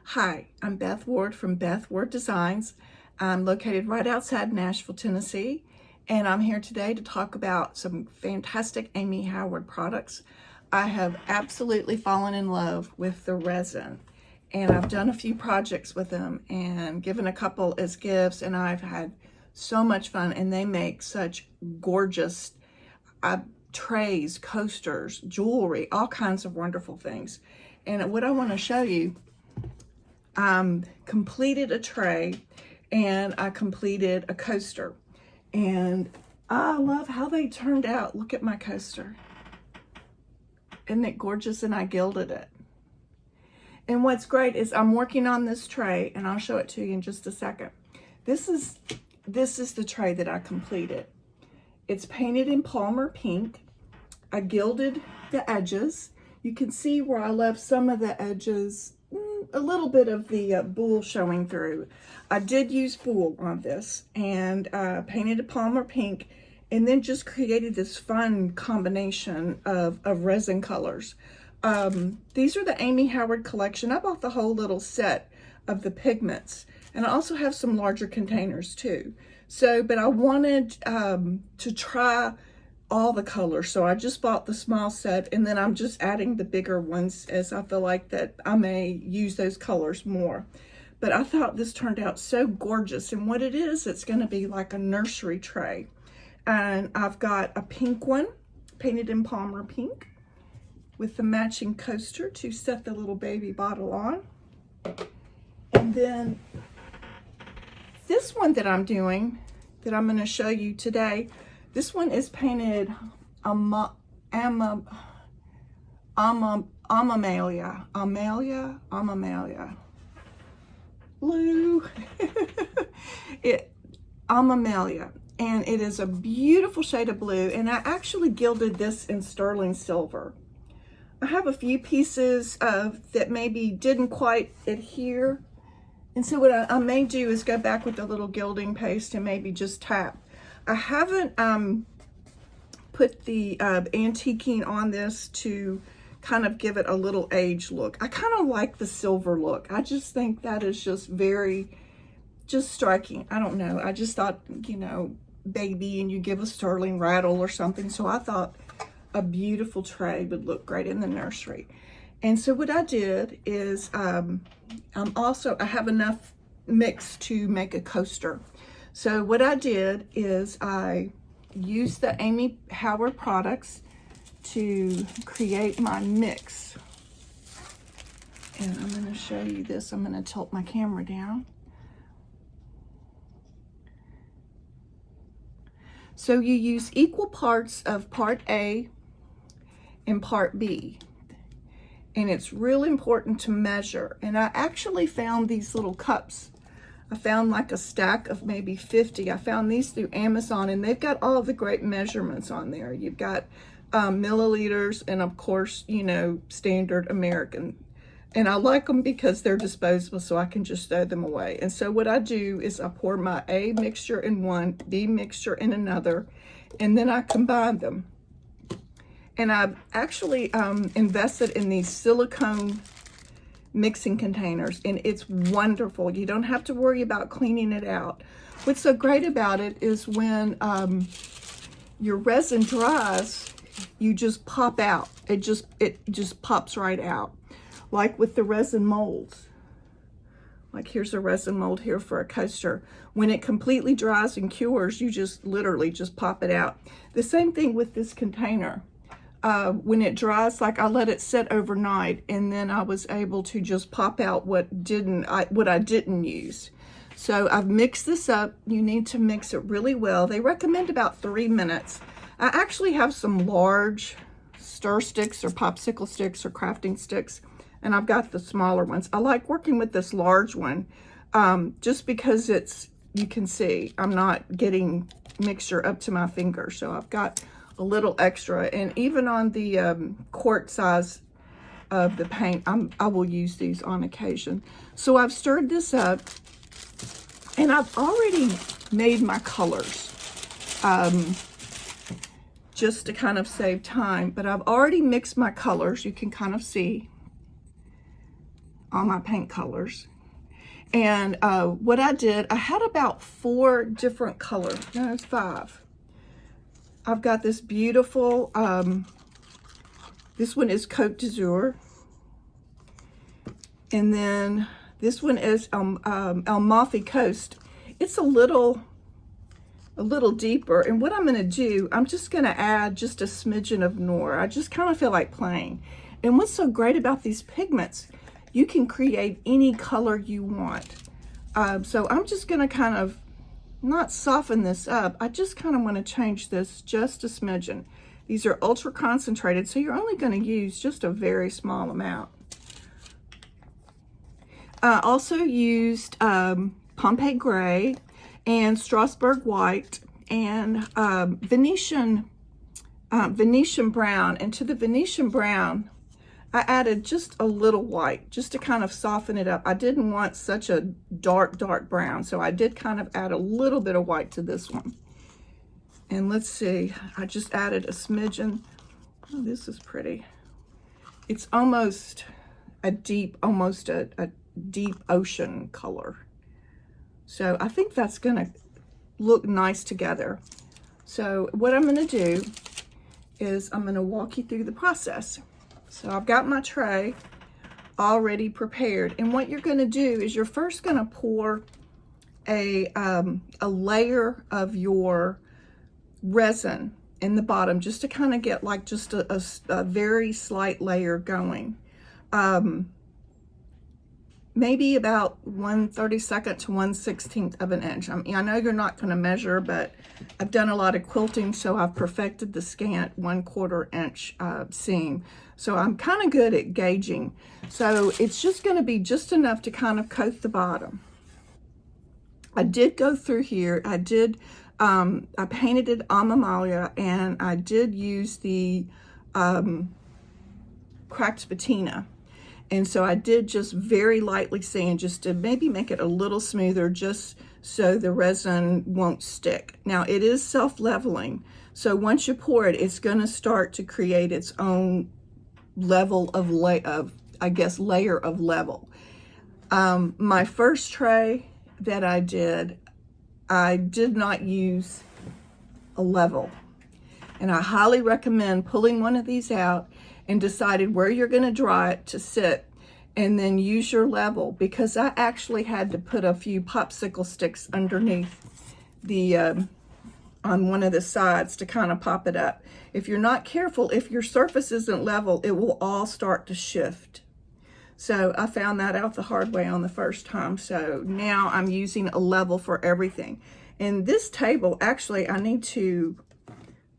Hi, I'm Beth Ward from Beth Ward Designs. I'm located right outside Nashville, Tennessee, and I'm here today to talk about some fantastic Amy Howard products. I have absolutely fallen in love with the resin, and I've done a few projects with them and given a couple as gifts, and I've had so much fun, and they make such gorgeous trays, coasters, jewelry, all kinds of wonderful things. And what I want to show you, completed a tray and I completed a coaster, and I love how they turned out. Look at my coaster. Isn't it gorgeous? And I gilded it. And what's great is I'm working on this tray, and I'll show it to you in just a second. This is the tray that I completed. It's painted in Palmer pink. I gilded the edges. You can see where I left some of the edges, a little bit of the buhl showing through. I did use buhl on this, and painted a Palmer pink, and then just created this fun combination of resin colors. These are the Amy Howard collection. I bought the whole little set of the pigments, and I also have some larger containers too. So, but I wanted to try all the colors, so I just bought the small set, and then I'm just adding the bigger ones as I feel like that I may use those colors more. But I thought this turned out so gorgeous, and what it is, it's going to be like a nursery tray. And I've got a pink one painted in Palmer pink with the matching coaster to set the little baby bottle on. And then this one that I'm doing, that I'm going to show you today, this one is painted Amamelia blue. Amamelia, and it is a beautiful shade of blue, and I actually gilded this in sterling silver. I have a few pieces that maybe didn't quite adhere, and so what I may do is go back with a little gilding paste and maybe just tap. I haven't put the antiquing on this to kind of give it a little age look. I kind of like the silver look. I just think that is just just striking. I don't know. I just thought, you know, baby, and you give a sterling rattle or something. So I thought a beautiful tray would look great in the nursery. And so what I did is I have enough mix to make a coaster. So what I did is I used the Amy Howard products to create my mix. And I'm going to show you this. I'm going to tilt my camera down. So you use equal parts of part A and part B. And it's really important to measure. And I actually found these little cups. I found like a stack of maybe 50. I found these through Amazon, and they've got all the great measurements on there. You've got milliliters, and of course, you know, standard American. And I like them because they're disposable, so I can just throw them away. And so what I do is I pour my A mixture in one, B mixture in another, and then I combine them. And I've actually invested in these silicone mixing containers, and it's wonderful. You don't have to worry about cleaning it out. What's so great about it is when your resin dries, you just pop out. It just pops right out. Like with the resin molds. Like here's a resin mold here for a coaster. When it completely dries and cures, you just literally just pop it out. The same thing with this container. When it dries, like I let it sit overnight, and then I was able to just pop out what I didn't use. So I've mixed this up. You need to mix it really well. They recommend about 3 minutes. I actually have some large stir sticks or popsicle sticks or crafting sticks, and I've got the smaller ones. I like working with this large one just because you can see I'm not getting mixture up to my finger. So I've got a little extra, and even on the quart size of the paint, I will use these on occasion. So I've stirred this up, and I've already made my colors just to kind of save time, but I've already mixed my colors. You can kind of see all my paint colors. And what I did, I had about 4 different colors. No, it's 5. I've got this beautiful, this one is Côte d'Azur. And then this one is Amalfi Coast. It's a little deeper. And what I'm gonna do, I'm just gonna add just a smidgen of Noir. I just kind of feel like playing. And what's so great about these pigments, you can create any color you want. So I'm just gonna kind of not soften this up. I just kind of want to change this just a smidgen. These are ultra concentrated, so you're only going to use just a very small amount. I also used Pompeii Gray and Strasbourg White and Venetian Brown. And to the Venetian Brown, I added just a little white, just to kind of soften it up. I didn't want such a dark brown, so I did kind of add a little bit of white to this one. And let's see, I just added a smidgen. Oh, this is pretty. It's almost a deep ocean color. So I think that's gonna look nice together. So what I'm gonna do is I'm gonna walk you through the process. So I've got my tray already prepared. And what you're gonna do is you're first gonna pour a layer of your resin in the bottom, just to kind of get like just a very slight layer going. Maybe about 1/32 to 1/16 of an inch. I mean, I know you're not gonna measure, but I've done a lot of quilting, so I've perfected the scant 1/4 inch seam. So I'm kind of good at gauging. So it's just going to be just enough to kind of coat the bottom. I did go through here. I painted it en mammalia, and I did use the cracked patina. And so I did just very lightly sand, just to maybe make it a little smoother, just so the resin won't stick. Now it is self-leveling. So once you pour it, it's going to start to create its own level of layer of level. My first tray that I did not use a level, and I highly recommend pulling one of these out and decided where you're going to draw it to sit, and then use your level, because I actually had to put a few popsicle sticks underneath the on one of the sides to kind of pop it up. If you're not careful, if your surface isn't level, it will all start to shift. So I found that out the hard way on the first time. So now I'm using a level for everything. And this table, actually, I need to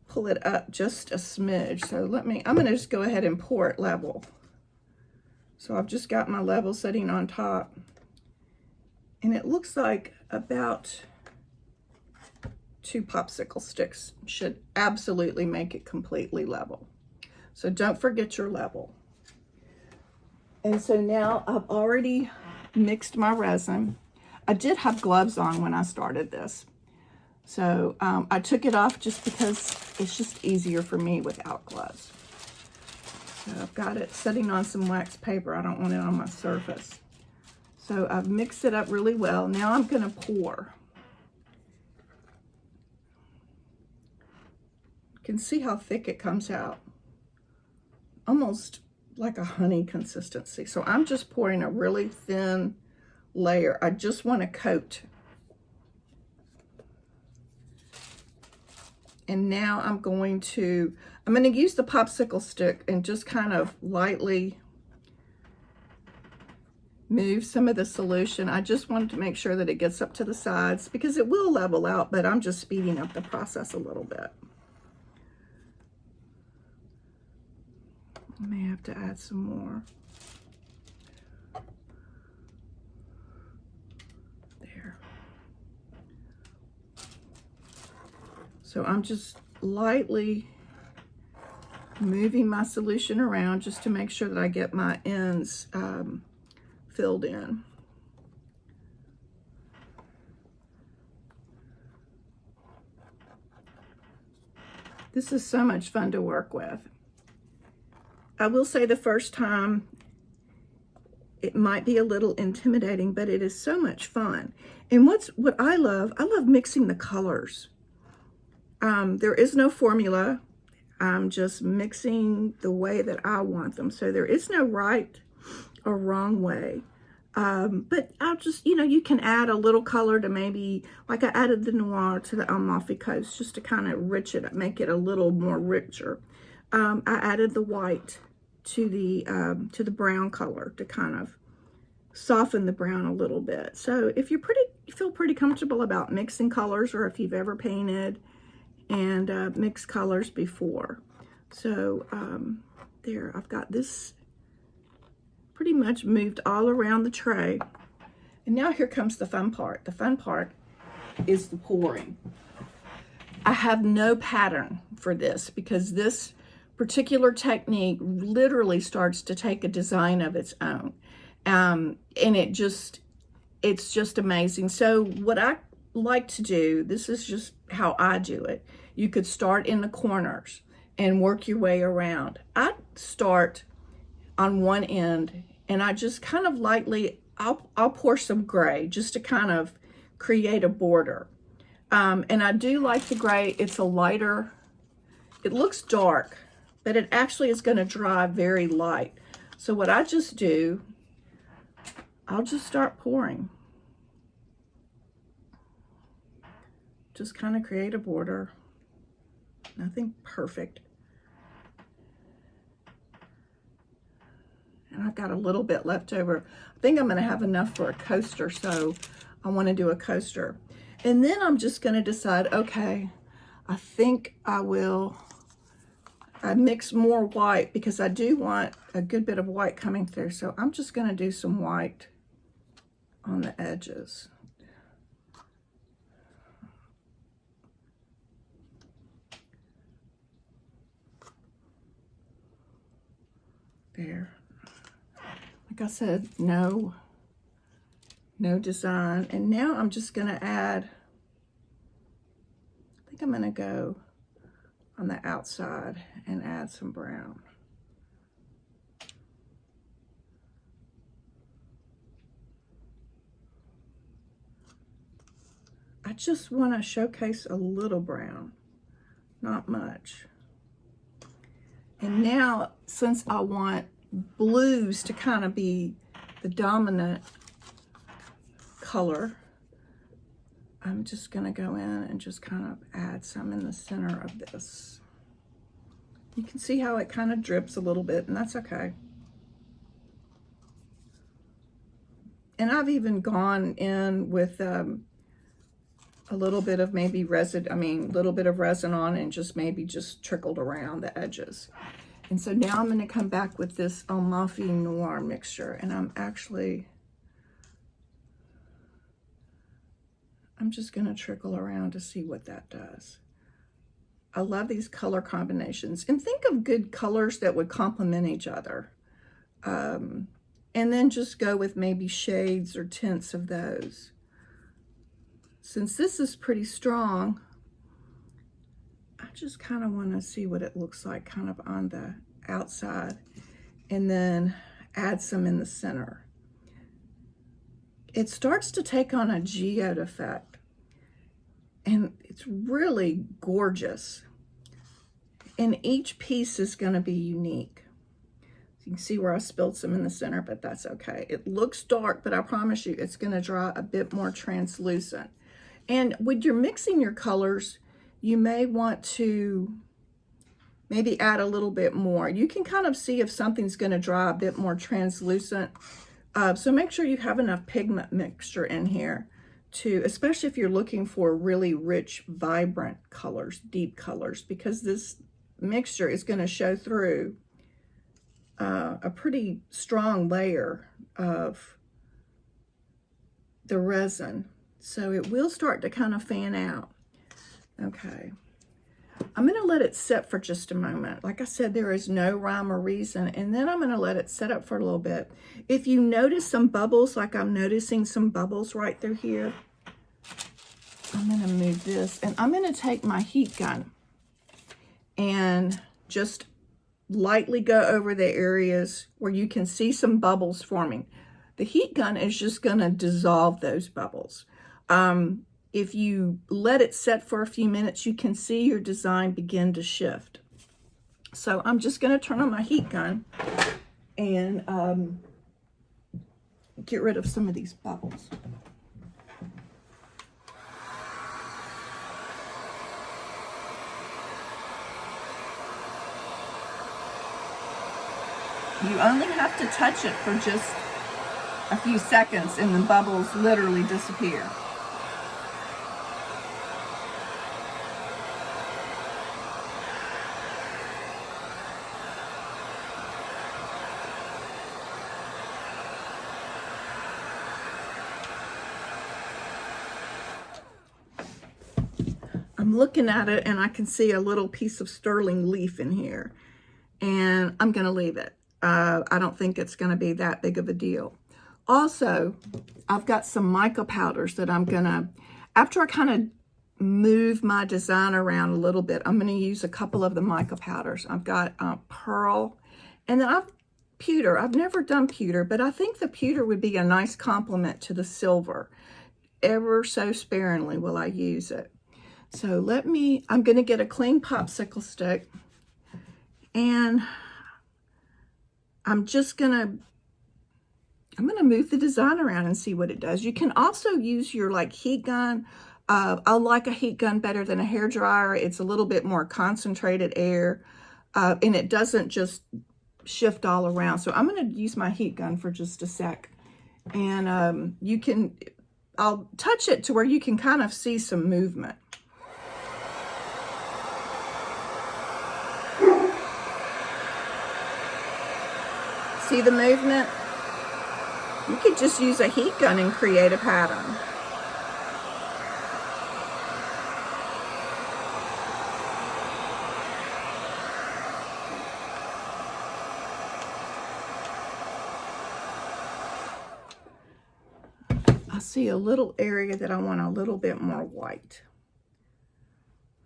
pull it up just a smidge. So I'm gonna just go ahead and pour it level. So I've just got my level sitting on top. And it looks like about 2 popsicle sticks should absolutely make it completely level. So don't forget your level. And so now I've already mixed my resin. I did have gloves on when I started this. So I took it off just because it's just easier for me without gloves. So I've got it sitting on some wax paper. I don't want it on my surface. So I've mixed it up really well. Now I'm gonna pour. You can see how thick it comes out. Almost like a honey consistency. So I'm just pouring a really thin layer. I just want to coat. And now I'm going to use the popsicle stick and just kind of lightly move some of the solution. I just wanted to make sure that it gets up to the sides, because it will level out, but I'm just speeding up the process a little bit. I may have to add some more. There. So I'm just lightly moving my solution around just to make sure that I get my ends filled in. This is so much fun to work with. I will say the first time it might be a little intimidating, but it is so much fun. And what I love mixing the colors. There is no formula. I'm just mixing the way that I want them. So there is no right or wrong way. But I'll just, you can add a little color to maybe, like I added the noir to the Amalfi Coast just to kind of make it a little more richer. I added the white to the brown color to kind of soften the brown a little bit. So if you feel pretty comfortable about mixing colors, or if you've ever painted and mixed colors before. So there, I've got this pretty much moved all around the tray. And now here comes the fun part. The fun part is the pouring. I have no pattern for this because this particular technique literally starts to take a design of its own. And it's just amazing. So what I like to do, this is just how I do it. You could start in the corners and work your way around. I start on one end and I just kind of lightly, I'll pour some gray just to kind of create a border. And I do like the gray. It's a lighter, it looks dark, but it actually is going to dry very light. So what I just do, I'll just start pouring. Just kind of create a border. Nothing perfect. And I've got a little bit left over. I think I'm going to have enough for a coaster, so I want to do a coaster. And then I'm just going to decide, okay, I think I mix more white because I do want a good bit of white coming through. So I'm just going to do some white on the edges. There. Like I said, no design. And now I'm just going to add, I think I'm going to go on the outside and add some brown. I just want to showcase a little brown, not much. And now, since I want blues to kind of be the dominant color, I'm just going to go in and just kind of add some in the center of this. You can see how it kind of drips a little bit, and that's okay. And I've even gone in with a little bit of maybe resin, little bit of resin on, and just trickled around the edges. And so now I'm going to come back with this Amalfi Noir mixture, and I'm just going to trickle around to see what that does. I love these color combinations, and think of good colors that would complement each other. And then just go with maybe shades or tints of those. Since this is pretty strong, I just kind of want to see what it looks like kind of on the outside, and then add some in the center. It starts to take on a geode effect, and it's really gorgeous. And each piece is going to be unique. You can see where I spilled some in the center, but that's okay. It looks dark, but I promise you it's going to dry a bit more translucent. And when you're mixing your colors, you may want to maybe add a little bit more. You can kind of see if something's going to dry a bit more translucent. So make sure you have enough pigment mixture in here to, especially if you're looking for really rich, vibrant colors, deep colors, because this mixture is going to show through a pretty strong layer of the resin. So it will start to kind of fan out. Okay. I'm going to let it set for just a moment. Like I said, there is no rhyme or reason. And then I'm going to let it set up for a little bit. If you notice some bubbles, like I'm noticing some bubbles right through here, I'm going to move this. And I'm going to take my heat gun and just lightly go over the areas where you can see some bubbles forming. The heat gun is just going to dissolve those bubbles. If you let it set for a few minutes, you can see your design begin to shift. So I'm just going to turn on my heat gun and get rid of some of these bubbles. You only have to touch it for just a few seconds and the bubbles literally disappear. I'm looking at it and I can see a little piece of sterling leaf in here, and I'm going to leave it. I don't think it's going to be that big of a deal. Also, I've got some mica powders that I'm going to, after I kind of move my design around a little bit, I'm going to use a couple of the mica powders. I've got pearl, and then I've pewter. I've never done pewter, but I think the pewter would be a nice complement to the silver. Ever so sparingly will I use it. So I'm going to get a clean popsicle stick, and I'm going to move the design around and see what it does. You can also use your heat gun. I like a heat gun better than a hair dryer. It's a little bit more concentrated air, and it doesn't just shift all around. So I'm going to use my heat gun for just a sec, and I'll touch it to where you can kind of see some movement. See the movement? You could just use a heat gun and create a pattern. I see a little area that I want a little bit more white.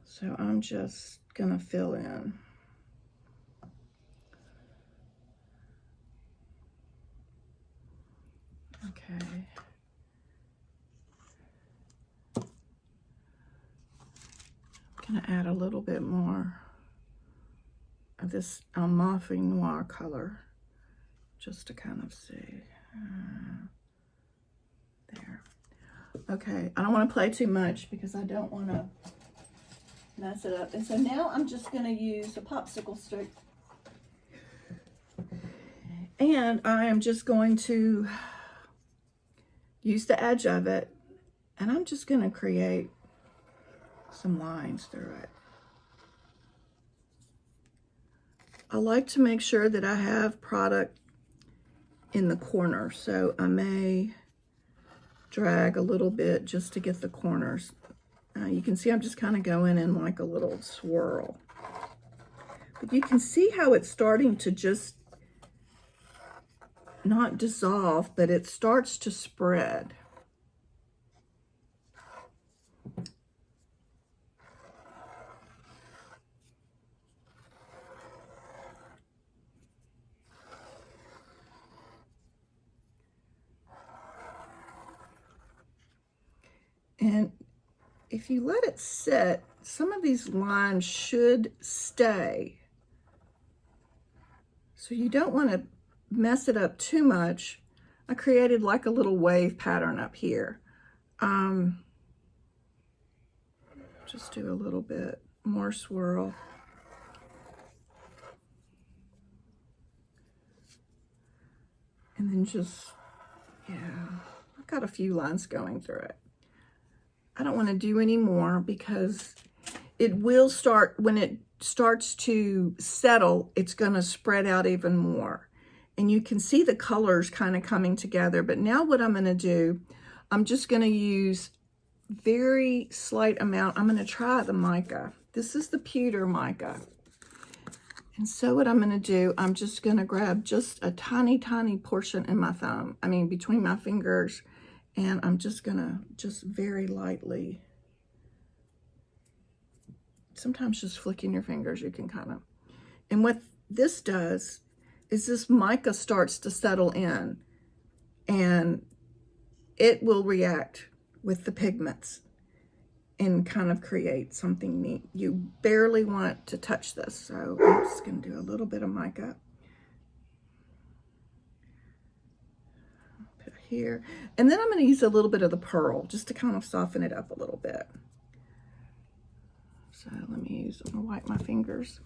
So I'm just gonna fill in. Okay. I'm going to add a little bit more of this mauve noir color just to kind of see. There. Okay, I don't want to play too much because I don't want to mess it up. And so now I'm just going to use a popsicle stick. And I am just going to use the edge of it, and I'm just going to create some lines through it. I like to make sure that I have product in the corner, so I may drag a little bit just to get the corners. You can see I'm just kind of going in like a little swirl. But you can see how it's starting to just not dissolve, but it starts to spread. And if you let it sit, some of these lines should stay. So you don't want to mess it up too much. I created like a little wave pattern up here. Just do a little bit more swirl. And then just, yeah, I've got a few lines going through it. I don't want to do any more because it will start, when it starts to settle, it's going to spread out even more. And you can see the colors kind of coming together. But now what I'm going to do, I'm just going to use very slight amount. I'm going to try the mica. This is the pewter mica. And so what I'm going to do, I'm just going to grab just a tiny, tiny portion in my thumb. I mean, between my fingers. And I'm just going to just very lightly, sometimes just flicking your fingers, you can kind of, and what this does is this mica starts to settle in, and it will react with the pigments and kind of create something neat. You barely want to touch this, so I'm just going to do a little bit of mica. Put here, and then I'm going to use a little bit of the pearl just to kind of soften it up a little bit. So I'm going to wipe my fingers.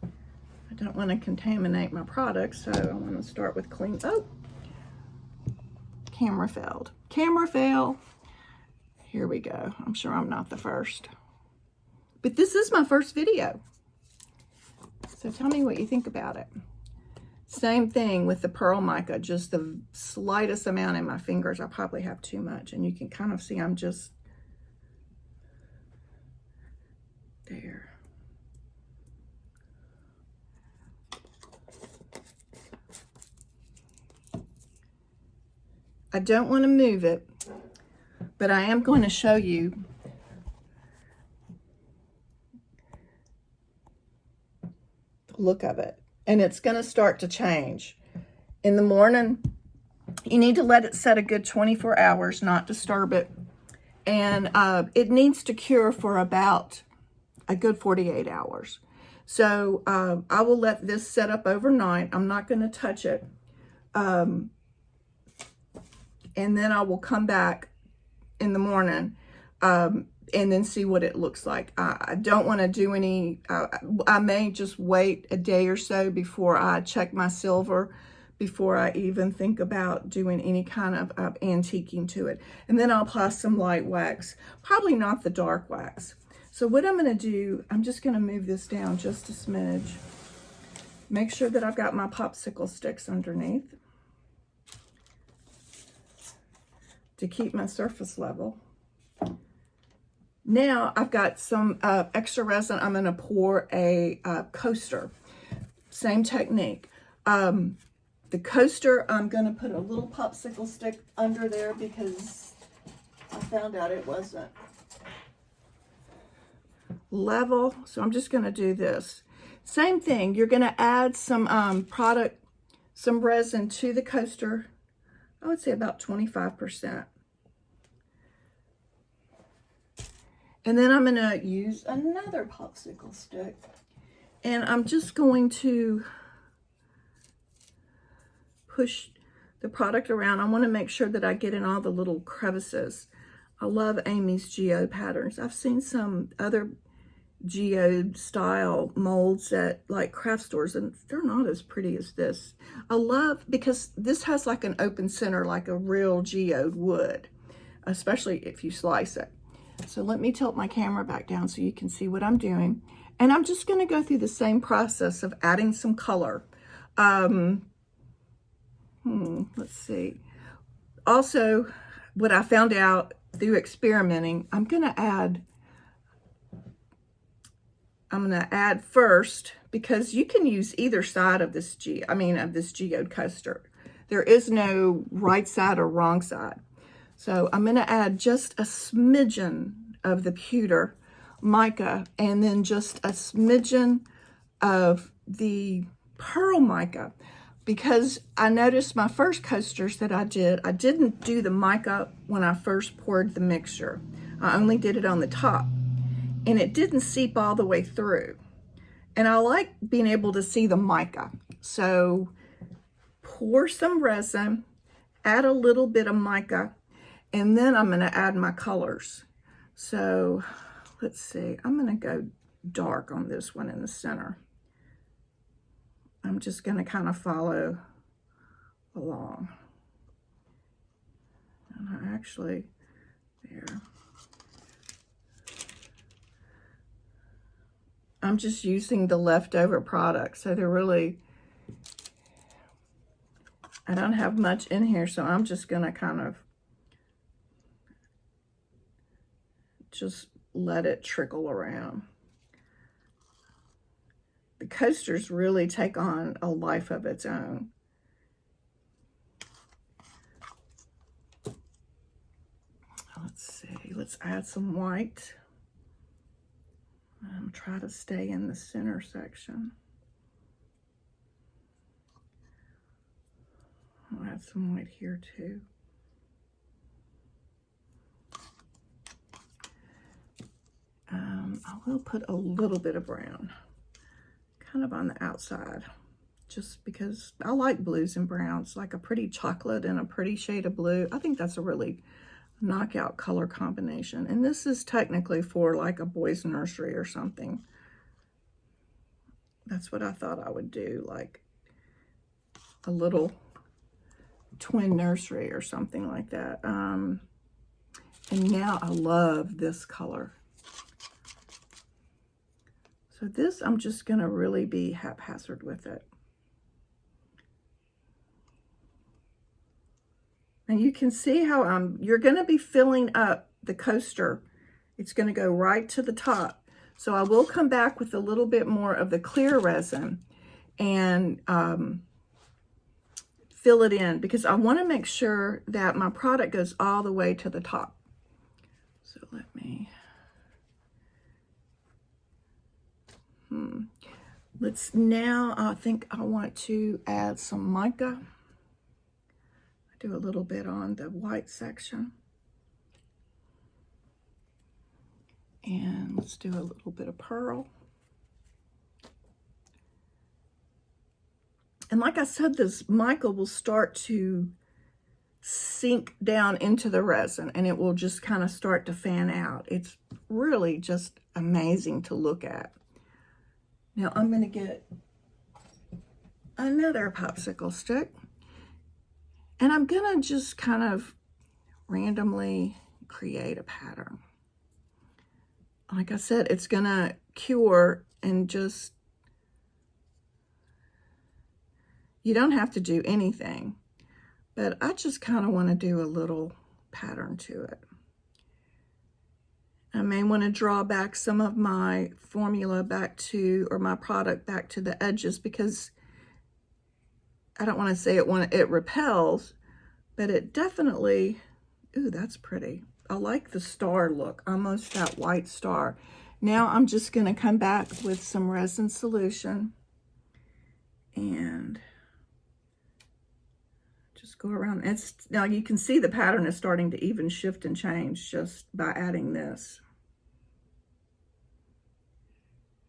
I don't want to contaminate my product, so I want to start with clean. Oh, camera failed. Camera fail. Here we go. I'm sure I'm not the first, but this is my first video. So tell me what you think about it. Same thing with the pearl mica, just the slightest amount in my fingers. I probably have too much, and you can kind of see I'm just there. I don't want to move it, but I am going to show you the look of it. And it's going to start to change. In the morning, you need to let it set a good 24 hours, not disturb it. And it needs to cure for about a good 48 hours. So I will let this set up overnight. I'm not going to touch it. And then I will come back in the morning and then see what it looks like. I don't want to do any, I may just wait a day or so before I check my silver, before I even think about doing any kind of antiquing to it. And then I'll apply some light wax, probably not the dark wax. So what I'm going to do, I'm just going to move this down just a smidge. Make sure that I've got my popsicle sticks underneath to keep my surface level. Now I've got some extra resin. I'm going to pour a coaster. Same technique. The coaster, I'm going to put a little popsicle stick under there because I found out it wasn't level. So I'm just going to do this. Same thing. You're going to add some some resin to the coaster. I would say about 25%. And then I'm going to use another popsicle stick. And I'm just going to push the product around. I want to make sure that I get in all the little crevices. I love Amy's geode patterns. I've seen some other geode style molds at like craft stores, and they're not as pretty as this. I love, because this has like an open center like a real geode would, especially if you slice it. So let me tilt my camera back down so you can see what I'm doing. And I'm just going to go through the same process of adding some color. Let's see. Also, what I found out through experimenting, I'm going to add first, because you can use either side of this geode coaster. There is no right side or wrong side. So I'm going to add just a smidgen of the pewter mica, and then just a smidgen of the pearl mica, because I noticed my first coasters that I didn't do the mica when I first poured the mixture. I only did it on the top, and it didn't seep all the way through. And I like being able to see the mica. So pour some resin, add a little bit of mica, and then I'm going to add my colors. So let's see, I'm going to go dark on this one in the center. I'm just going to kind of follow along. And I actually, there. I'm just using the leftover product, so they're really, I don't have much in here, so I'm just going to kind of just let it trickle around. The coasters really take on a life of its own. Let's see, let's add some white. Try to stay in the center section. I'll add some white here too. I will put a little bit of brown, kind of on the outside, just because I like blues and browns, like a pretty chocolate and a pretty shade of blue. I think that's a really knockout color combination. And this is technically for like a boys' nursery or something. That's what I thought I would do, like a little twin nursery or something like that. And now I love this color. So this, I'm just gonna really be haphazard with it. And you can see how you're gonna be filling up the coaster. It's gonna go right to the top. So I will come back with a little bit more of the clear resin and fill it in, because I wanna make sure that my product goes all the way to the top. So let me, let's now, I think I want to add some mica. I do a little bit on the white section. And let's do a little bit of pearl. And like I said, this mica will start to sink down into the resin, and it will just kind of start to fan out. It's really just amazing to look at. Now I'm going to get another popsicle stick, and I'm going to just kind of randomly create a pattern. Like I said, it's going to cure, and just, you don't have to do anything, but I just kind of want to do a little pattern to it. I may want to draw back some of my formula back to, or my product back to the edges, because I don't want to say it repels, but it definitely, ooh, that's pretty. I like the star look, almost that white star. Now I'm just going to come back with some resin solution and just go around. Now you can see the pattern is starting to even shift and change just by adding this.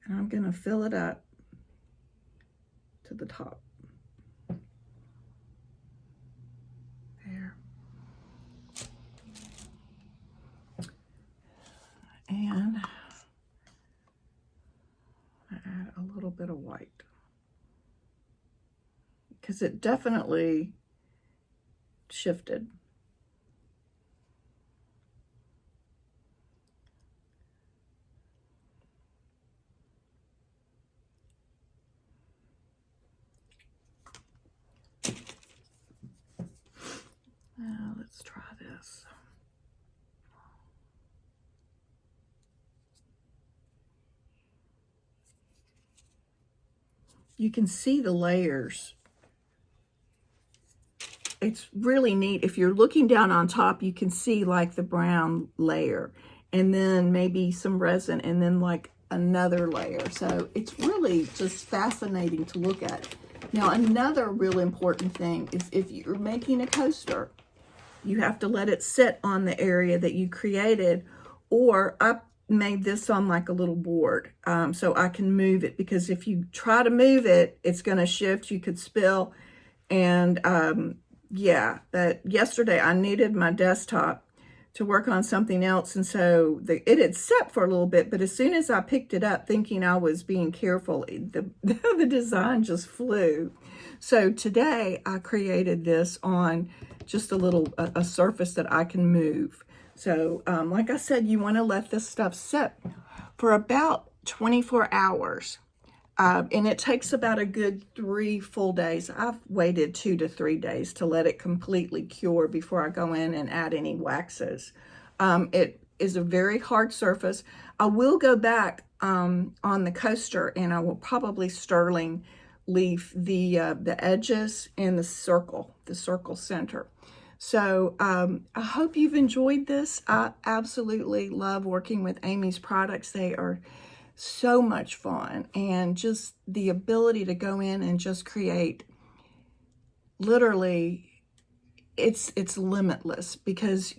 And I'm going to fill it up to the top. There. And I add a little bit of white, because it definitely shifted. Now let's try this. You can see the layers. It's really neat. If you're looking down on top, you can see like the brown layer, and then maybe some resin, and then like another layer. So it's really just fascinating to look at. Now, another really important thing is if you're making a coaster, you have to let it sit on the area that you created, or I made this on like a little board so I can move it, because if you try to move it, it's going to shift, you could spill. And yeah, but yesterday I needed my desktop to work on something else, and so it had set for a little bit, but as soon as I picked it up thinking I was being careful, the design just flew. So today I created this on just a surface that I can move. So like I said, you want to let this stuff sit for about 24 hours. And it takes about a good 3 full days. I've waited 2 to 3 days to let it completely cure before I go in and add any waxes. It is a very hard surface. I will go back on the coaster, and I will probably sterling leaf the edges and the circle center. So I hope you've enjoyed this. I absolutely love working with Amy's products. They are so much fun, and just the ability to go in and just create literally it's limitless, because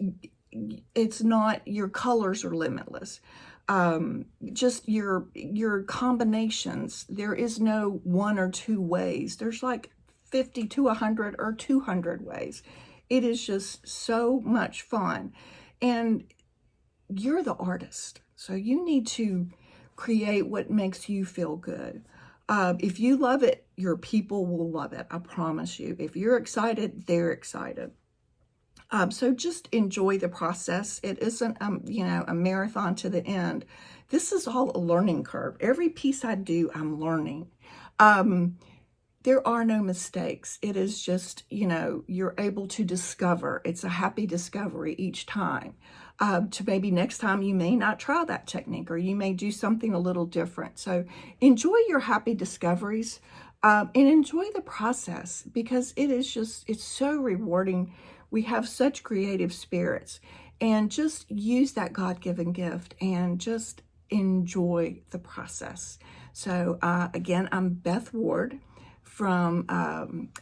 it's not, your colors are limitless. Just your combinations, there is no one or two ways. There's like 50 to 100 or 200 ways. It is just so much fun. And you're the artist, so you need to create what makes you feel good. If you love it, your people will love it. I promise you. If you're excited, they're excited. So just enjoy the process. It isn't, a marathon to the end. This is all a learning curve. Every piece I do, I'm learning. There are no mistakes. It is just, you're able to discover. It's a happy discovery each time. To maybe next time you may not try that technique, or you may do something a little different. So enjoy your happy discoveries, and enjoy the process, because it's so rewarding. We have such creative spirits, and just use that God-given gift and just enjoy the process. So again, I'm Beth Ward from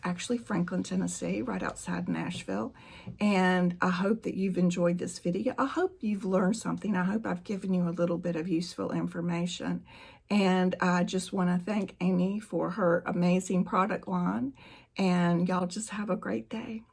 actually Franklin, Tennessee, right outside Nashville. And I hope that you've enjoyed this video. I hope you've learned something. I hope I've given you a little bit of useful information. And I just want to thank Amy for her amazing product line. And y'all just have a great day.